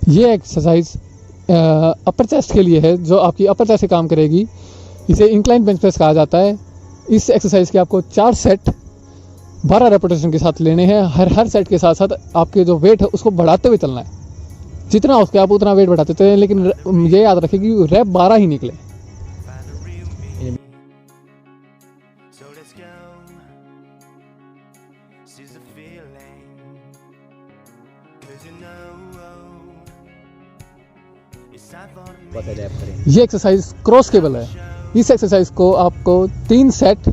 ये एक्सरसाइज अपर चेस्ट के लिए है, जो आपकी अपर चेस्ट से काम करेगी। इसे इंक्लाइन बेंच प्रेस कहा जाता है। इस एक्सरसाइज के आपको 4 सेट 12 रेपिटेशन के साथ लेने हैं। हर सेट के साथ साथ आपके जो वेट है उसको बढ़ाते हुए चलना है। जितना हो सके आप उतना वेट बढ़ाते चलें, लेकिन ये याद रखें कि रैप 12 ही निकले। ये एक्सरसाइज क्रॉस केबल है। इस एक्सरसाइज को आपको 3 सेट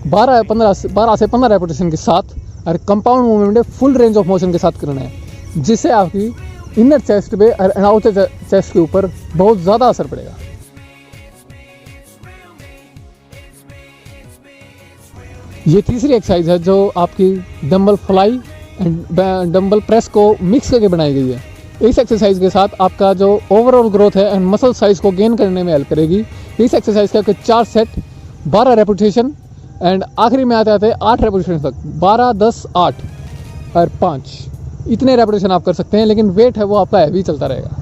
12 से 15 रेपिटेशन के साथ और compound movement full range of motion के साथ करना है, जिससे आपकी इनर चेस्ट पे और आउटर चेस्ट के ऊपर बहुत ज़्यादा असर पड़ेगा। ये तीसरी एक्सरसाइज है जो आपकी dumbbell fly and dumbbell press को मिक्स करके बनाई गई है। इस एक्सरसाइज के साथ आपका जो ओवरऑल ग्रोथ है एंड मसल साइज को गेन करने में हेल्प करेगी। इस एक्सरसाइज के आपके 4 सेट 12 रेपिटेशन एंड आखिरी में आते आते 8 रेपिटेशन तक, 12, 10, 8 और 5 इतने रेपिटेशन आप कर सकते हैं, लेकिन वेट है वो आपका हैवी चलता रहेगा।